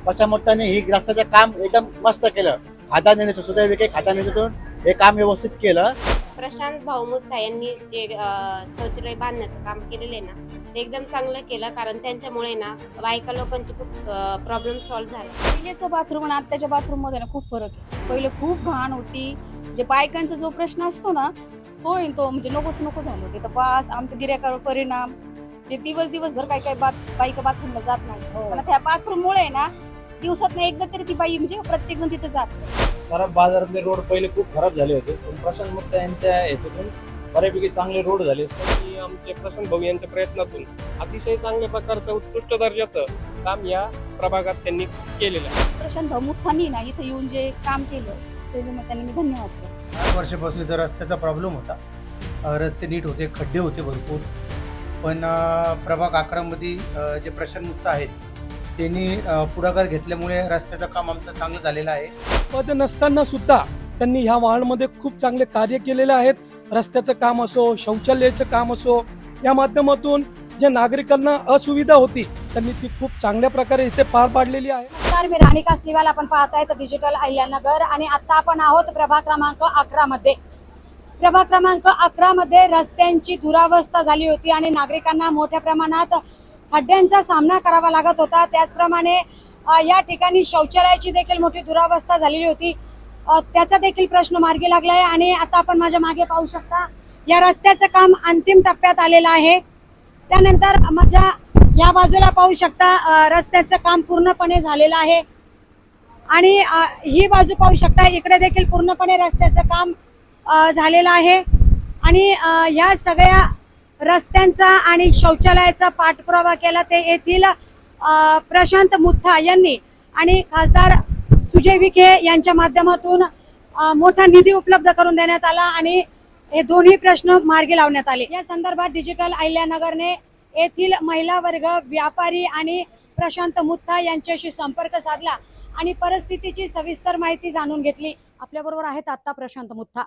प्रशांत मोत्ताने ही रस्त्याचं काम एकदम मस्त केलं. खादानीने सुदैव विखे खादानीतून हे काम व्यवस्थित केलं. प्रशांत भाऊ मुत्ता यांनी जे शौचालय बांधण्याचं काम केलेलं आहे ना, ते एकदम चांगलं केलं. कारण त्यांच्यामुळे ना बायका लोकांचे खूप प्रॉब्लेम सॉल्व्ह झाले. पहिलेचं बाथरूम आणि आत्ताच्या बाथरूम मध्ये ना खूप फरक आहे. पहिले खूप घाण होती. जे बायकांचा जो प्रश्न असतो ना तो म्हणजे नको झालं होते. तर बस आमच्या गिऱ्हाईकावर परिणाम. जे दिवसभर काय बायका बाथरूमला जात नाही. पण त्या बाथरूम मुळे ना दिवसात एकदा तरी ती बाई म्हणजे प्रत्येक जण तिथे जात. सराफ बाजारातले रोड पहिले खूप खराब झाले होते, पण प्रशांत मुत्ता यांच्या ह्याच्यातून बऱ्यापैकी चांगले रोड झाले. की आमचे प्रशांत भाऊ यांच्या प्रयत्नातून अतिशय चांगल्या प्रकारचं उत्कृष्ट दर्जाचं काम या प्रभागात त्यांनी केलेलं आहे. प्रशांत भाऊ मुत्तानी ना इथे येऊन जे काम केलं त्याच्यामुळे मी धन्यवाद करतो. 8 वर्षापासून इथं रस्त्याचा प्रॉब्लेम होता. रस्ते नीट होते, खड्डे होते भरपूर. पण प्रभाग 11 मध्ये जे प्रशांत मुत्ता आहेत त्यांनी पुढाकार घेतल्यामुळे रस्त्याचं काम आमचं चांगलं झालेलं आहे. पद नसताना सुद्धा त्यांनी ह्या वार्डमध्ये खूप चांगले कार्य केलेले आहेत. रस्त्याचं काम असो, शौचालयाचं काम असो, या माध्यमातून जे नागरिकांना असुविधा होती त्यांनी ती खूप चांगल्या प्रकारे इथे पार पाडलेली आहे. नमस्कार, मी राणी कासलीवाल. आपण पाहताय डिजिटल अहिल्यानगर आणि आता आपण आहोत प्रभाग क्रमांक 11 मध्ये. प्रभाग क्रमांक 11 मध्ये रस्त्यांची दुरावस्था झाली होती आणि नागरिकांना मोठ्या प्रमाणात खड्ड्यांचा सामना करावा लागत होता. त्याचप्रमाणे या ठिकाणी शौचालयाची देखील मोठी दुरावस्था झालेली होती. त्याचा देखील प्रश्न मार्गी लागलाय आणि आता आपण माझ्या मागे पाहू शकता या रस्त्याचं काम अंतिम टप्प्यात आलेलं आहे. त्यानंतर माझ्या या बाजूला पाहू शकता रस्त्याचं काम पूर्णपणे झालेलं आहे आणि ही बाजू पाहू शकता इकडे देखील पूर्णपणे रस्त्याचं काम झालेलं आहे. आणि या सगळ्या रस्त्यांचा आणि शौचालयाचा पाठपुरावा केला ते येथील प्रशांत मुत्ता यांनी आणि खासदार सुजय विखे यांच्या माध्यमातून मोठा निधी उपलब्ध करून देण्यात आला आणि हे दोन्ही प्रश्न मार्गी लावण्यात आले. या संदर्भात डिजिटल अहिल्यानगरने येथील महिला वर्ग, व्यापारी आणि प्रशांत मुत्ता यांच्याशी संपर्क साधला आणि परिस्थितीची सविस्तर माहिती जाणून घेतली. आपल्याबरोबर आहेत आता प्रशांत मुत्ता,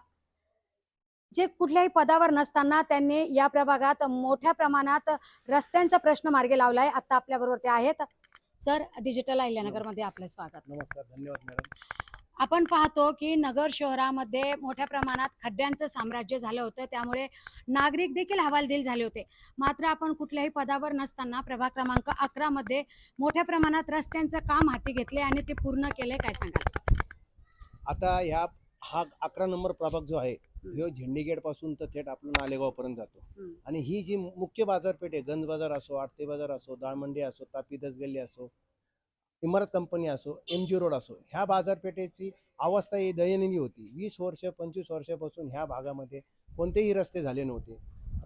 जे कुठल्याही पदावर नसताना त्यांनी या प्रभागात मोठ्या प्रमाणात रस्त्यांचा प्रश्न मार्गी लावलाय. आता आपल्या बरोबर ते आहेत. सर, डिजिटल अहिल्यानगर मध्ये आपलं स्वागत. नमस्कार, धन्यवाद मॅडम. आपण पाहतो की नगर शहरामध्ये मोठ्या प्रमाणात खड्ड्यांचं साम्राज्य झालं होतं, त्यामुळे नागरिक देखील हवालदिल झाले होते. मात्र आपण कुठल्याही पदावर नसताना प्रभाग क्रमांक 11 मध्ये मोठ्या प्रमाणात रस्त्यांचं काम हाती घेतले आणि ते पूर्ण केले. काय सांगाल? आता हा 11 नंबर प्रभाग जो आहे ह्यो झेंडी गेट पासून तर थेट आपलं नालेगाव पर्यंत जातो. आणि ही जी मुख्य बाजारपेठ आहे, गंज बाजार असो, आडते बाजार असो, दाळमंडी असो, तापी दसगल्ली असो, इमारत कंपनी असो, MG रोड असो, ह्या बाजारपेठेची अवस्था ही दयनीय होती. 20 वर्ष 25 वर्षापासून ह्या भागामध्ये कोणतेही रस्ते झाले नव्हते.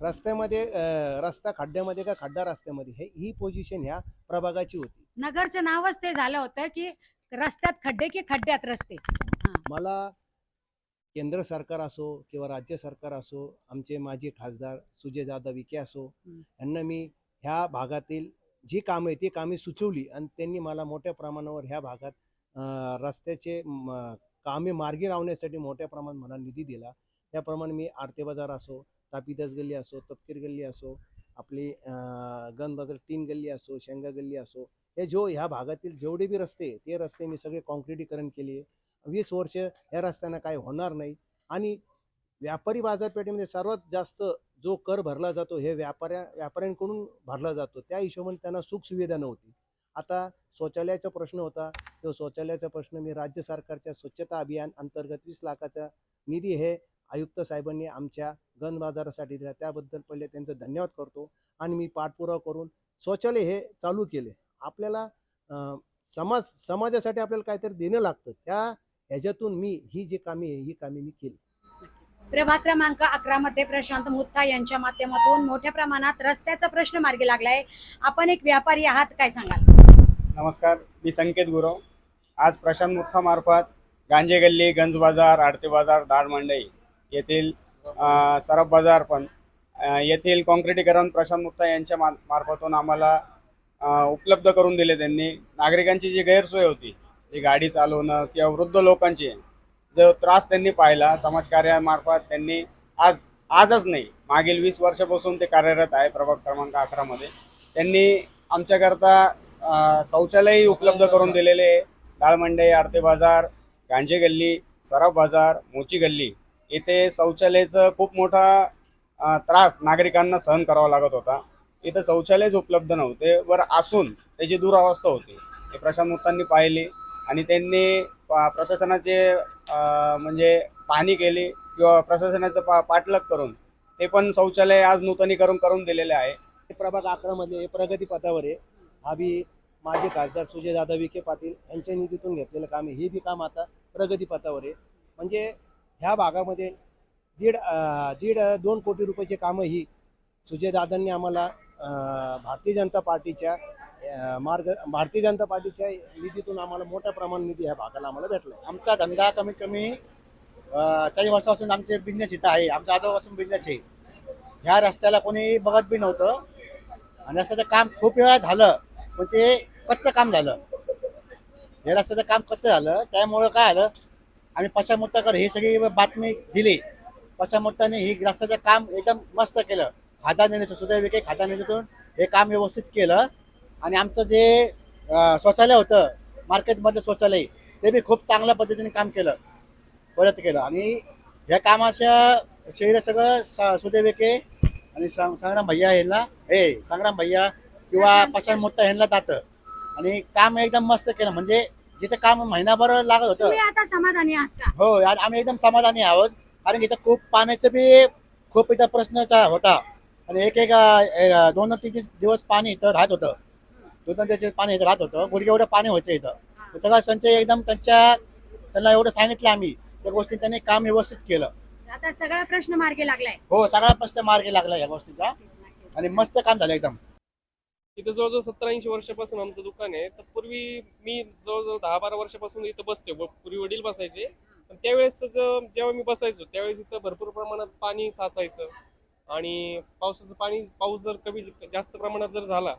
रस्त्यामध्ये रस्ता खड्ड्यामध्ये का खड्डा रस्त्यामध्ये ही पोझिशन ह्या प्रभागाची होती. नगरचं नावच ते झालं होतं की रस्त्यात खड्डे की खड्ड्यात रस्ते. मला केंद्र सरकार असो किंवा राज्य सरकार असो, आमचे माजी खासदार सुजयदादा विखे असो, यांना मी ह्या भागातील जी कामं आहे ती कामे सुचवली आणि त्यांनी मला मोठ्या प्रमाणावर ह्या भागात रस्त्याचे कामे मार्गी लावण्यासाठी मोठ्या प्रमाणात मला निधी दिला. त्याप्रमाणे मी आडते बाजार असो, तापी दसगल्ली असो, तपकीर गल्ली असो, आपली गंज बाजार 3 गल्ली असो, शेंगा गल्ली असो, ह्या भागातील जेवढे बी रस्ते ते रस्ते मी सगळे कॉन्क्रिटीकरण केले. 20 वर्ष या रस्त्यांना काही होणार नाही. आणि व्यापारी बाजारपेठेमध्ये सर्वात जास्त जो कर भरला जातो हे व्यापाऱ्यांकडून भरला जातो. त्या हिशोबाने त्यांना सुखसुविधा नव्हती. आता शौचालयाचा प्रश्न होता, तो शौचालयाचा प्रश्न मी राज्य सरकारच्या स्वच्छता अभियान अंतर्गत 20 लाखाचा निधी हे आयुक्त साहेबांनी आमच्या गंज बाजारासाठी दिला. त्याबद्दल पहिले त्यांचं धन्यवाद करतो. आणि मी पाठपुरावा करून शौचालय हे चालू केले. आपल्याला समाजासाठी आपल्याला काहीतरी देणं लागतं. ह्याच्यातून मी ही जी कामे आहे ही कामे मी केली. प्रभाग क्रमांक 11 मध्ये प्रशांत मुत्ता यांच्या माध्यमातून मोठ्या प्रमाणात रस्त्याचा प्रश्न मार्गी लागलाय. आपण एक व्यापारी आहात, काय सांगाल? नमस्कार, मी संकेत गुरव. आज प्रशांत मुत्ता मार्फत गांजे गल्ली, गंज बाजार, आडते बाजार, दाळमंडई येथील सराफ बाजार पण येथील कॉन्क्रिटीकरण प्रशांत मुत्ता यांच्या मार्फतून आम्हाला उपलब्ध करून दिले. त्यांनी नागरिकांची जी गैरसोय होती, ती गाडी चालवणं किंवा वृद्ध लोकांची जो त्रास त्यांनी पाहिला, समाजकार्यामार्फत त्यांनी आजच नाही मागील 20 वर्षापासून ते कार्यरत आहे प्रभाग क्रमांक 11 मध्ये. त्यांनी आमच्याकरता शौचालयही उपलब्ध करून दिलेले आहे. दाळमंडई, आडते बाजार, गांजे गल्ली, सराफ बाजार, मोची गल्ली इथे शौचालयाचं खूप मोठा त्रास नागरिकांना सहन करावा लागत होता. इथं शौचालयच उपलब्ध नव्हते, बरं असून त्याची दुरावस्था होती. हे प्रशांत मुत्तांनी पाहिली आणि त्यांनी प्रशासनाचे म्हणजे पाहणी केली किंवा प्रशासनाचं पाठलाग करून ते पण शौचालय आज नूतनीकरण करून दिलेले आहे. प्रभाग 11 मध्ये प्रगती पथावर आहे. हा बी माजी खासदार सुजयदादा विखे पाटील यांच्या निधीतून घेतलेलं काम आहे. हे बी काम आता प्रगती पथावर आहे. म्हणजे ह्या भागामध्ये दीड 2 कोटी रुपयाचे कामं ही सुजयदादांनी आम्हाला भारतीय जनता पार्टीच्या निधीतून आम्हाला मोठ्या प्रमाणात निधी ह्या भागाला आम्हाला भेटला आहे. आमचा धंदा कमीत कमी 40 वर्षापासून आमचे बिझनेस इथं आहे. आमचा आजोबापासून बिझनेस आहे. ह्या रस्त्याला कोणी बघत बी नव्हतं आणि रस्त्याचं काम खूप वेळा झालं, पण ते कच्चं काम झालं. हे रस्त्याचं काम कच्चं झालं, त्यामुळं काय झालं, आम्ही पश्चिमोत्ताकर ही सगळी बातमी दिली. पश्चिमोत्ताने ही रस्त्याचं काम एकदम मस्त केलं. खाता निधीतून, सुजय विखे खाता निधीतून हे काम व्यवस्थित केलं. आणि आमचं जे शौचालय होतं, मार्केटमधलं शौचालय, ते बी खूप चांगल्या पद्धतीने काम केलं, परत केलं. आणि ह्या कामाच्या श्रेय सगळं सुजय विखे आणि संग्राम भैया यांना संग्राम भैया किंवा पशान मोठा यांना जातं. आणि काम एकदम मस्त केलं. म्हणजे जिथं काम महिनाभर लागत होतं, तुम्ही आता समाधानी आहात का? हो आज आम्ही एकदम समाधानी आहोत. कारण इथं खूप पाण्याचं बी खूप इथं प्रश्न होता. आणि एक 2-3 दिवस पाणी इथं राहत होतं. 2-3 दिवस पाणी इथं राहत होतं. गुडघे एवढं पाणी व्हायचं इथं. सगळा संचय एकदम त्यांना एवढं सांगितलं आम्ही, त्या गोष्टी त्यांनी काम व्यवस्थित केलं. आता सगळा प्रश्न मार्गी लागलाय. हो सगळा प्रश्न मार्गी लागला या गोष्टीचा. आणि मस्त काम झालं एकदम. इथं जवळजवळ 70-80 वर्षापासून आमचं दुकान आहे. तर पूर्वी मी जवळजवळ 10-12 वर्षापासून इथं बसते. पूर्वी वडील बसायचे, पण त्यावेळेस जेव्हा मी बसायचो त्यावेळेस इथं भरपूर प्रमाणात पाणी साचायचं. आणि पाऊस जर कमी जास्त प्रमाणात जर झाला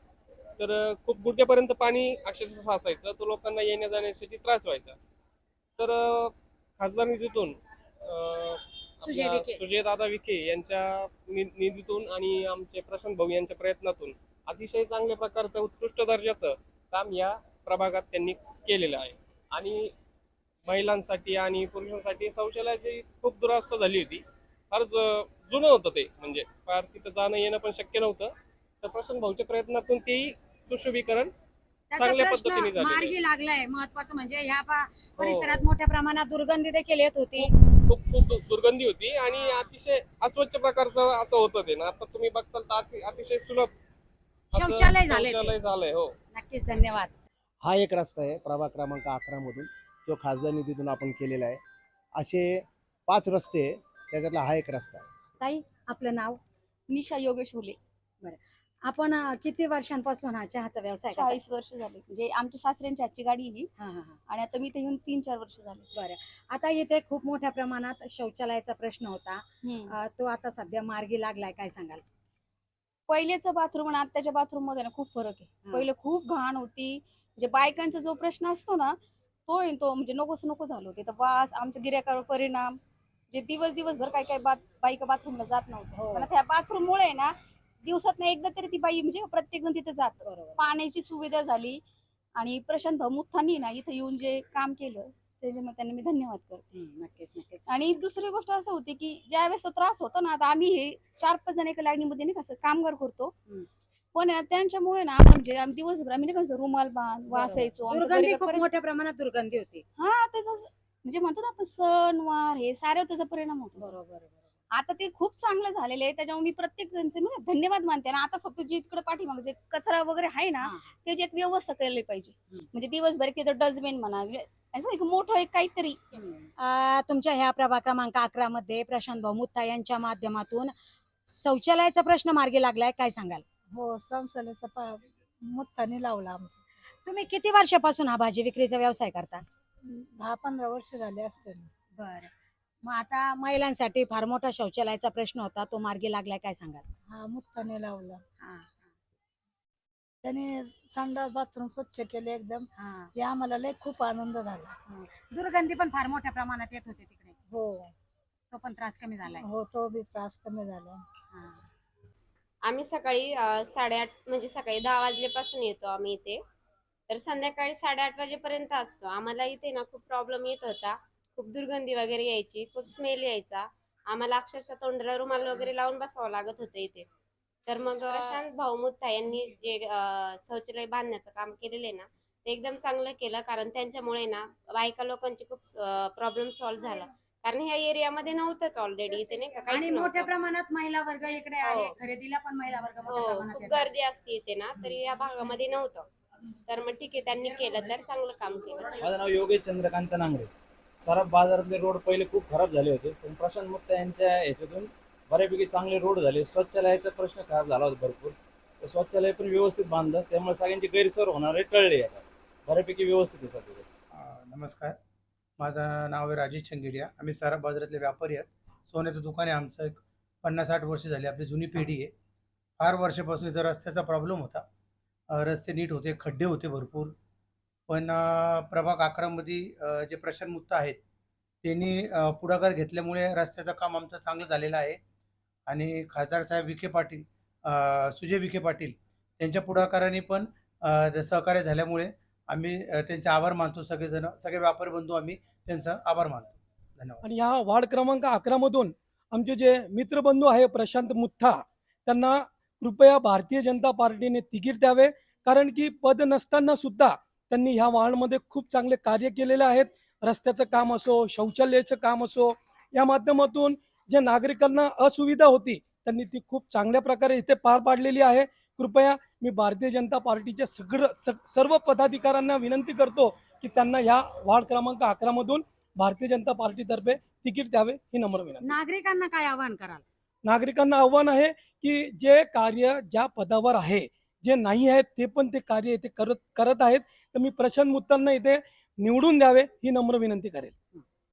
तर खूप गुडघ्यापर्यंत पाणी अक्षरशः साचायचं. तो लोकांना येण्या जाण्यासाठी त्रास व्हायचा. तर खासदार निधीतून सुजयदादा विखे यांच्या निधीतून आणि आमचे प्रशांत भाऊ यांच्या प्रयत्नातून अतिशय चांगल्या प्रकारचं उत्कृष्ट दर्जाचं काम या प्रभागात त्यांनी केलेलं आहे. आणि महिलांसाठी आणि पुरुषांसाठी शौचालयाची खूप दुरावस्था झाली होती. फार जुनं होतं ते, म्हणजे फार तिथं जाणं येणं पण शक्य नव्हतं. तर प्रशांत भाऊच्या प्रयत्नातून तेही सुशोभीकरण चांगल्या पद्धतीने झाले. मार्गी लागलाय. महत्वाचं म्हणजे ह्या परिसरात मोठ्या प्रमाणात दुर्गंधी देखील येत होती. खूप दुर्गंधी होती आणि अतिशय अस्वच्छ प्रकारचं असं होतं ते ना. आता तुम्ही बघताल तर अतिशय सुलभ असं शौचालय झालंय ते. शौचालय झालंय. हो नक्कीच धन्यवाद. हा एक रस्ता आहे प्रभाग क्रमांक 11 मधून, जो खासदार निधीतून आपण केलेला आहे. असे 5 रस्ते आहे, त्याच्यातला हा एक रस्ता आहे. ताई आपलं नाव? निशा योगेश हुले. आपण किती वर्षांपासून हा चहाचा व्यवसाय करता? 40 वर्ष झाले. म्हणजे आमच्या सासऱ्यांची आजची गाडी ही. हा हा हा. आणि आता मी इथे येऊन 3-4 वर्ष झाले. बरं. आता इथे खूप मोठ्या प्रमाणात शौचालयाचा प्रश्न होता. तो आता सध्या मार्गी लागलाय, काय सांगाल? पहिलेचं बाथरूम आणि आत्ताच्या बाथरूम मध्ये ना खूप फरक आहे. पहिले खूप घाण होती. म्हणजे बायकांचा जो प्रश्न असतो ना, तो म्हणजे नको झालं होते. तर वास, आमच्या गिऱ्हाईकावर परिणाम, जे दिवसभर काय बायका बाथरूमला जात नव्हतं. पण त्या बाथरूम मुळे ना दिवसात एकदा तरी ती बाई म्हणजे प्रत्येक जण तिथे जात. पाण्याची सुविधा झाली. आणि प्रशांत भाऊ मुथ्थांनी ना इथे येऊन जे काम केलं त्याच्यामुळे त्यांना मी धन्यवाद करते. नक्कीच. आणि दुसरी गोष्ट असं होती की ज्यावेळेस तो त्रास होता ना, आता आम्ही हे 4-5 जण एका लाईनीमध्ये नाही कसं कामगार करतो, पण त्यांच्यामुळे ना आपण जे आम्ही दिवसभर आम्ही नाही कसं रुमाल बांध वासायचो. आमच्या दुर्गंधी घरी खूप मोठ्या प्रमाणात दुर्गंधी होती. हा त्याचा म्हणजे म्हणतो ना आपण सण वार हे सारे त्याचा परिणाम होतो. बरोबर. आता ते खूप चांगलं झालेलं आहे. त्याच्यामुळे मी प्रत्येकांचे धन्यवाद मानते. आणि आता फक्त जे इकडे पाठीमागे जे कचरा वगैरे आहे ना, त्याची एक व्यवस्था केली पाहिजे. म्हणजे दिवसभर तिथं डस्टबिन म्हणा, असं एक मोठं एक काहीतरी. तुमच्या ह्या प्रभाग क्रमांक 11 मध्ये प्रशांत भाऊ मुत्था यांच्या माध्यमातून शौचालयाचा प्रश्न मार्गी लागलाय, काय सांगाल? हो, शौचालयाचा मुत्ताने लावला आमचा. तुम्ही किती वर्षापासून हा भाजी विक्रीचा व्यवसाय करता? 10-15 वर्ष झाले असते. बरं. मग आता महिलांसाठी फार मोठा शौचालयाचा प्रश्न होता, तो मार्गी लागलाय, काय सांगाल? हा, मुत्ताने लावला. त्याने संडास बाथरूम स्वच्छ केले एकदम. हे आम्हाला लय खूप आनंद झाला. दुर्गंधी पण फार मोठ्या प्रमाणात येत होते तिकडे. हो, तो पण त्रास कमी झालाय. हो, तो बी त्रास कमी झाला. आम्ही सकाळी 8:30 म्हणजे सकाळी 10 वाजल्यापासून येतो आम्ही इथे. तर संध्याकाळी 8:30 वाजेपर्यंत असतो. आम्हाला इथे ना खूप प्रॉब्लेम येत होता. खूप दुर्गंधी वगैरे यायची, खूप स्मेल यायचा. आम्हाला अक्षरशः तोंडाला रुमाल वगैरे लावून बसावं लागत होतं इथे. तर मग प्रशांत भाऊ मुत्ता यांनी जे शौचालय बांधण्याचं काम केलेलं आहे ना, ते एकदम चांगलं केलं. कारण त्यांच्यामुळे ना बायका लोकांची खूप प्रॉब्लेम सॉल्व्ह झाला. कारण ह्या एरियामध्ये नव्हतंच ऑलरेडी इथे नाही का आणि काहीच मोठ्या नव्हतं. प्रमाणात महिला वर्ग इकडे हो. आले, खरेदीला पण महिला वर्ग मोठ्या हो, प्रमाणात खूप येतात. गर्दी असते इथे ना, तरी या भागामध्ये नव्हतं. तर मग ठीक आहे, त्यांनी केलं तर चांगलं काम केलं. माझं नाव योगेश चंद्रकांत नांगरे. सराफ बाजारातले रोड पहिले खूप खराब झाले होते, पण प्रशांत मुत्ता यांच्या ह्याच्यातून बऱ्यापैकी चांगले रोड झाले. शौचालयाचा प्रश्न खराब झाला होता भरपूर, तर शौचालय पण व्यवस्थित बांधलं, त्यामुळे सगळ्यांची गैरसोय होणारे टळले. आता बऱ्यापैकी व्यवस्थित आहे सध्या. नमस्कार, माझं नाव आहे राजेश चंगेडिया. आम्ही सराफ बाजारातले व्यापारी आहेत. सोन्याचं दुकान आहे आमचं. एक 50-60 वर्ष झाली, आपली जुनी पिढी आहे. फार वर्षापासून इथं रस्त्याचा प्रॉब्लेम होता. रस्ते नीट होते, खड्डे होते भरपूर. पण प्रभाग 11मध्ये जे प्रशांत मुत्ता आहेत त्यांनी पुढाकार घेतल्यामुळे रस्त्याचं काम आमचं चांगलं झालेलं आहे. आणि खासदार साहेब विखे पाटील, सुजय विखे पाटील त्यांच्या पुढाकाराने पण सहकार्य झाल्यामुळे आम्ही त्यांचे आभार मानतो. सगळेजण, सगळे व्यापारी बंधू आम्ही त्यांचा आभार मानतो. धन्यवाद. आणि ह्या वार्ड क्रमांक 11 मधून आमचे जे मित्रबंधू आहे प्रशांत मुत्था, त्यांना कृपया भारतीय जनता पार्टीने तिकीट द्यावे. कारण की पद नसताना सुद्धा त्यांनी ह्या वार्डमध्ये खूप चांगले कार्य केलेले आहेत. रस्त्याचं काम असो, शौचालयाचं काम असो, या माध्यमातून जे नागरिकांना असुविधा होती त्यांनी ती खूप चांगल्या प्रकारे इथे पार पाडलेली आहे. कृपया मी भारतीय जनता पार्टीच्या सर्व पदाधिकाऱ्यांना विनंती करतो की त्यांना ह्या वार्ड क्रमांक 11 मधून भारतीय जनता पार्टीतर्फे तिकीट द्यावे, ही नम्र विनंती. नागरिकांना काय आवाहन कराल? नागरिकांना आव्हान आहे की जे कार्य ज्या पदावर आहे, जे नाही आहेत ते पण ते कार्य इथे करत आहेत. तर मी प्रशांत मुत्तांना इथे निवडून द्यावे, ही नम्र विनंती करेल.